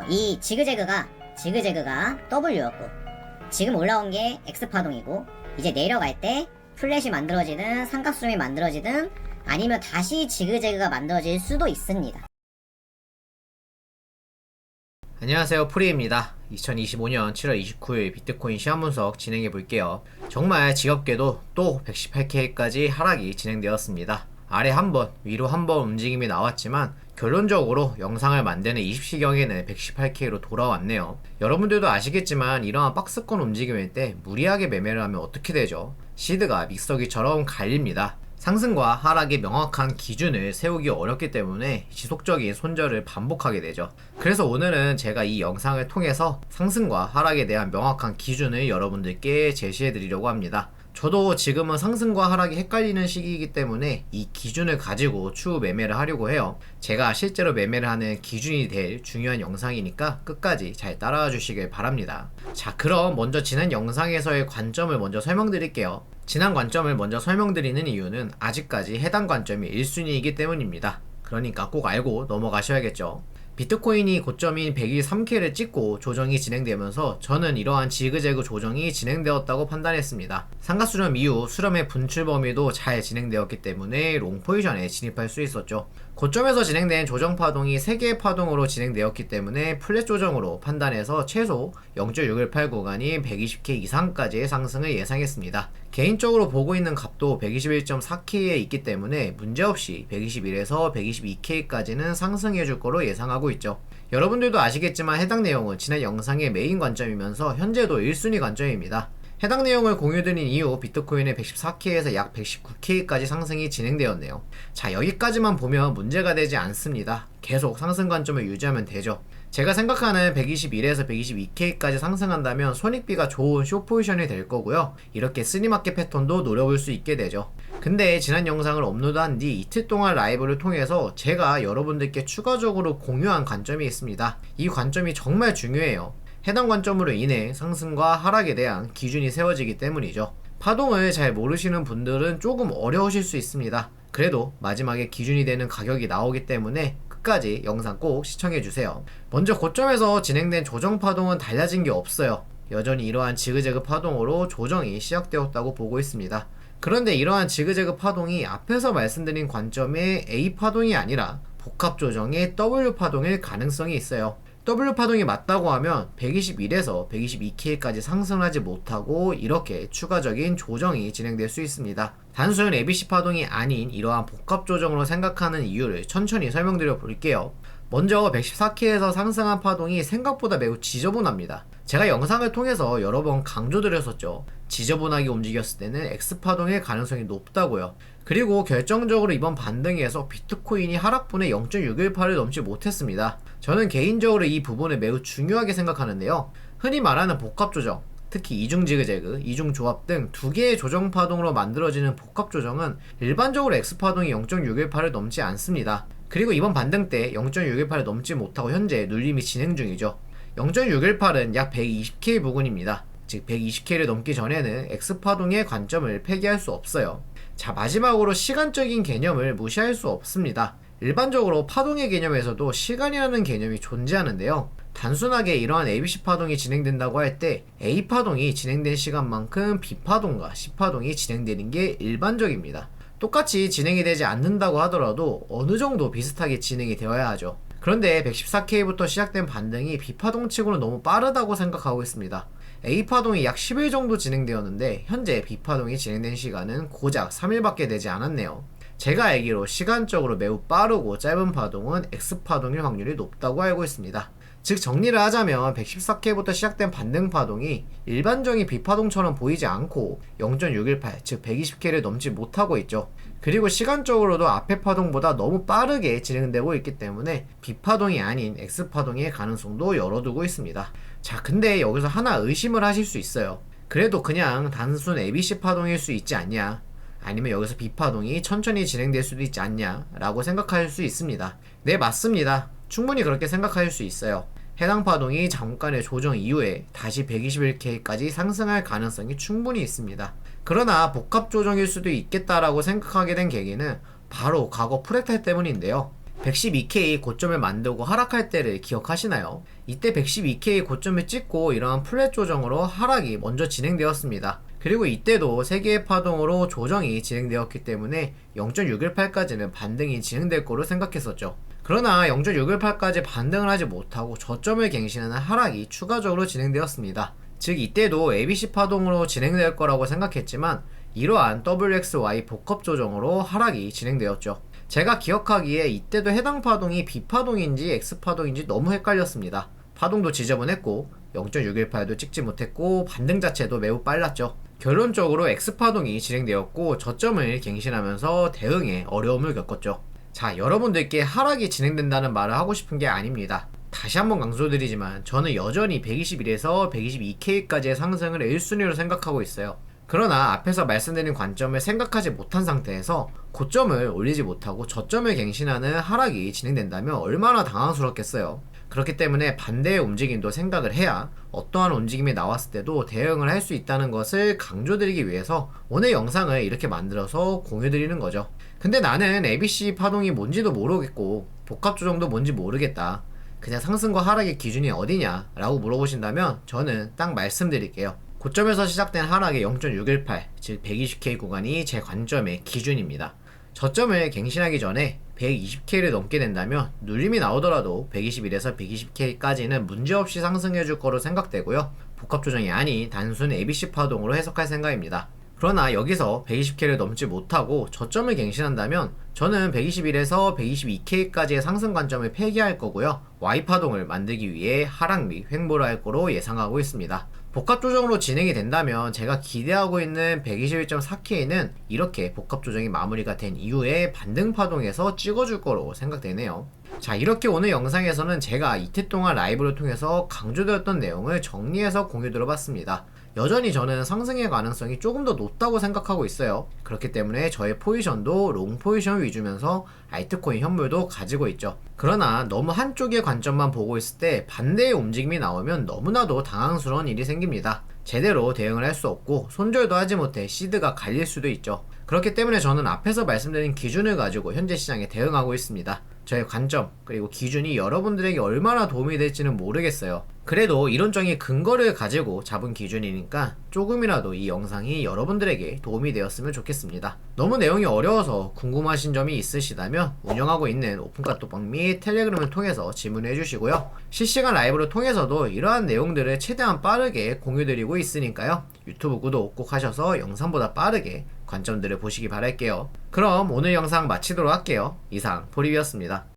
이 지그재그가 W였고 지금 올라온 게 X파동이고 이제 내려갈 때 플랫이 만들어지든 삼각수렴이 만들어지든 아니면 다시 지그재그가 만들어질 수도 있습니다. 안녕하세요, 프리입니다. 2025년 7월 29일 비트코인 시황 분석 진행해 볼게요. 정말 지겹게도 또 118K까지 하락이 진행되었습니다. 아래 한번, 위로 한번 움직임이 나왔지만 결론적으로 영상을 만드는 20시경에는 118K로 돌아왔네요. 여러분들도 아시겠지만 이러한 박스권 움직임일 때 무리하게 매매를 하면 어떻게 되죠? 시드가 믹서기처럼 갈립니다. 상승과 하락의 명확한 기준을 세우기 어렵기 때문에 지속적인 손절을 반복하게 되죠. 그래서 오늘은 제가 이 영상을 통해서 상승과 하락에 대한 명확한 기준을 여러분들께 제시해 드리려고 합니다. 저도 지금은 상승과 하락이 헷갈리는 시기이기 때문에 이 기준을 가지고 추후 매매를 하려고 해요. 제가 실제로 매매를 하는 기준이 될 중요한 영상이니까 끝까지 잘 따라와 주시길 바랍니다. 자, 그럼 먼저 지난 영상에서의 관점을 먼저 설명드릴게요. 지난 관점을 먼저 설명드리는 이유는 아직까지 해당 관점이 1순위이기 때문입니다. 그러니까 꼭 알고 넘어가셔야겠죠. 비트코인이 고점인 123K를 찍고 조정이 진행되면서 저는 이러한 지그재그 조정이 진행되었다고 판단했습니다. 상가수렴 이후 수렴의 분출 범위도 잘 진행되었기 때문에 롱 포지션에 진입할 수 있었죠. 고점에서 진행된 조정 파동이 3개의 파동으로 진행되었기 때문에 플랫 조정으로 판단해서 최소 0.618 구간인 120K 이상까지의 상승을 예상했습니다. 개인적으로 보고 있는 값도 121.4K에 있기 때문에 문제없이 121에서 122K까지는 상승해줄 거로 예상하고 있죠. 여러분들도 아시겠지만 해당 내용은 지난 영상의 메인 관점이면서 현재도 1순위 관점입니다. 해당 내용을 공유드린 이후 비트코인의 114K에서 약 119K까지 상승이 진행되었네요. 자, 여기까지만 보면 문제가 되지 않습니다. 계속 상승 관점을 유지하면 되죠. 제가 생각하는 121에서 122K까지 상승한다면 손익비가 좋은 숏 포지션이 될 거고요. 이렇게 쓰리마켓 패턴도 노려볼 수 있게 되죠. 근데 지난 영상을 업로드한 뒤 이틀 동안 라이브를 통해서 제가 여러분들께 추가적으로 공유한 관점이 있습니다. 이 관점이 정말 중요해요. 해당 관점으로 인해 상승과 하락에 대한 기준이 세워지기 때문이죠. 파동을 잘 모르시는 분들은 조금 어려우실 수 있습니다. 그래도 마지막에 기준이 되는 가격이 나오기 때문에 끝까지 영상 꼭 시청해주세요. 먼저 고점에서 진행된 조정 파동은 달라진 게 없어요. 여전히 이러한 지그재그 파동으로 조정이 시작되었다고 보고 있습니다. 그런데 이러한 지그재그 파동이 앞에서 말씀드린 관점의 A 파동이 아니라 복합 조정의 W 파동일 가능성이 있어요. W 파동이 맞다고 하면 121에서 122K까지 상승하지 못하고 이렇게 추가적인 조정이 진행될 수 있습니다. 단순 ABC 파동이 아닌 이러한 복합 조정으로 생각하는 이유를 천천히 설명드려 볼게요. 먼저 114K에서 상승한 파동이 생각보다 매우 지저분합니다. 제가 영상을 통해서 여러 번 강조드렸었죠. 지저분하게 움직였을 때는 X파동의 가능성이 높다고요. 그리고 결정적으로 이번 반등에서 비트코인이 하락분의 0.618을 넘지 못했습니다. 저는 개인적으로 이 부분을 매우 중요하게 생각하는데요. 흔히 말하는 복합조정, 특히 이중 지그재그, 이중 조합 등 두 개의 조정 파동으로 만들어지는 복합 조정은 일반적으로 X파동이 0.618을 넘지 않습니다. 그리고 이번 반등 때 0.618을 넘지 못하고 현재 눌림이 진행 중이죠. 0.618은 약 120K 부근입니다. 즉 120K를 넘기 전에는 X파동의 관점을 폐기할 수 없어요. 자, 마지막으로 시간적인 개념을 무시할 수 없습니다. 일반적으로 파동의 개념에서도 시간이라는 개념이 존재하는데요. 단순하게 이러한 ABC 파동이 진행된다고 할 때 A 파동이 진행된 시간만큼 B 파동과 C 파동이 진행되는 게 일반적입니다. 똑같이 진행이 되지 않는다고 하더라도 어느 정도 비슷하게 진행이 되어야 하죠. 그런데 114K부터 시작된 반등이 B파동치고는 너무 빠르다고 생각하고 있습니다. A파동이 약 10일 정도 진행되었는데 현재 B파동이 진행된 시간은 고작 3일밖에 되지 않았네요. 제가 알기로 시간적으로 매우 빠르고 짧은 파동은 X파동일 확률이 높다고 알고 있습니다. 즉 정리를 하자면 114K부터 시작된 반등 파동이 일반적인 B파동처럼 보이지 않고 0.618, 즉 120K를 넘지 못하고 있죠. 그리고 시간적으로도 앞에 파동보다 너무 빠르게 진행되고 있기 때문에 B파동이 아닌 X파동의 가능성도 열어두고 있습니다. 자, 근데 여기서 하나 의심을 하실 수 있어요. 그래도 그냥 단순 ABC 파동일 수 있지 않냐, 아니면 여기서 B파동이 천천히 진행될 수도 있지 않냐 라고 생각할 수 있습니다. 네, 맞습니다. 충분히 그렇게 생각할 수 있어요. 해당 파동이 잠깐의 조정 이후에 다시 121K까지 상승할 가능성이 충분히 있습니다. 그러나 복합 조정일 수도 있겠다라고 생각하게 된 계기는 바로 과거 프랙탈 때문인데요. 112K 고점을 만들고 하락할 때를 기억하시나요? 이때 112K 고점을 찍고 이러한 플랫 조정으로 하락이 먼저 진행되었습니다. 그리고 이때도 3개의 파동으로 조정이 진행되었기 때문에 0.618까지는 반등이 진행될 거로 생각했었죠. 그러나 0.618까지 반등을 하지 못하고 저점을 갱신하는 하락이 추가적으로 진행되었습니다. 즉 이때도 ABC 파동으로 진행될 거라고 생각했지만 이러한 WXY 복합 조정으로 하락이 진행되었죠. 제가 기억하기에 이때도 해당 파동이 B파동인지 X파동인지 너무 헷갈렸습니다. 파동도 지저분했고 0.618도 찍지 못했고 반등 자체도 매우 빨랐죠. 결론적으로 X파동이 진행되었고 저점을 갱신하면서 대응에 어려움을 겪었죠. 자, 여러분들께 하락이 진행된다는 말을 하고 싶은 게 아닙니다. 다시 한번 강조드리지만 저는 여전히 121에서 122K까지의 상승을 1순위로 생각하고 있어요. 그러나 앞에서 말씀드린 관점을 생각하지 못한 상태에서 고점을 올리지 못하고 저점을 갱신하는 하락이 진행된다면 얼마나 당황스럽겠어요. 그렇기 때문에 반대의 움직임도 생각을 해야 어떠한 움직임이 나왔을 때도 대응을 할 수 있다는 것을 강조드리기 위해서 오늘 영상을 이렇게 만들어서 공유드리는 거죠. 근데 나는 ABC 파동이 뭔지도 모르겠고 복합조정도 뭔지 모르겠다. 그냥 상승과 하락의 기준이 어디냐 라고 물어보신다면 저는 딱 말씀드릴게요. 고점에서 시작된 하락의 0.618, 즉 120K 구간이 제 관점의 기준입니다. 저점을 갱신하기 전에 120K를 넘게 된다면 눌림이 나오더라도 121에서 120K까지는 문제없이 상승해줄 거로 생각되고요. 복합조정이 아닌 단순 ABC 파동으로 해석할 생각입니다. 그러나 여기서 120K를 넘지 못하고 저점을 갱신한다면 저는 121에서 122K까지의 상승 관점을 폐기할 거고요. Y파동을 만들기 위해 하락 및 횡보를 할 거로 예상하고 있습니다. 복합조정으로 진행이 된다면 제가 기대하고 있는 121.4K는 이렇게 복합조정이 마무리가 된 이후에 반등파동에서 찍어줄 거로 생각되네요. 자, 이렇게 오늘 영상에서는 제가 이틀 동안 라이브를 통해서 강조되었던 내용을 정리해서 공유 들어봤습니다. 여전히 저는 상승의 가능성이 조금 더 높다고 생각하고 있어요. 그렇기 때문에 저의 포지션도 롱 포지션 위주면서 알트코인 현물도 가지고 있죠. 그러나 너무 한쪽의 관점만 보고 있을 때 반대의 움직임이 나오면 너무나도 당황스러운 일이 생깁니다. 제대로 대응을 할 수 없고 손절도 하지 못해 시드가 갈릴 수도 있죠. 그렇기 때문에 저는 앞에서 말씀드린 기준을 가지고 현재 시장에 대응하고 있습니다. 저의 관점 그리고 기준이 여러분들에게 얼마나 도움이 될지는 모르겠어요. 그래도 이론적인 근거를 가지고 잡은 기준이니까 조금이라도 이 영상이 여러분들에게 도움이 되었으면 좋겠습니다. 너무 내용이 어려워서 궁금하신 점이 있으시다면 운영하고 있는 오픈카톡방 및 텔레그램을 통해서 질문해 주시고요. 실시간 라이브를 통해서도 이러한 내용들을 최대한 빠르게 공유드리고 있으니까요. 유튜브 구독 꼭 하셔서 영상보다 빠르게 관점들을 보시기 바랄게요. 그럼 오늘 영상 마치도록 할게요. 이상 포리비였습니다.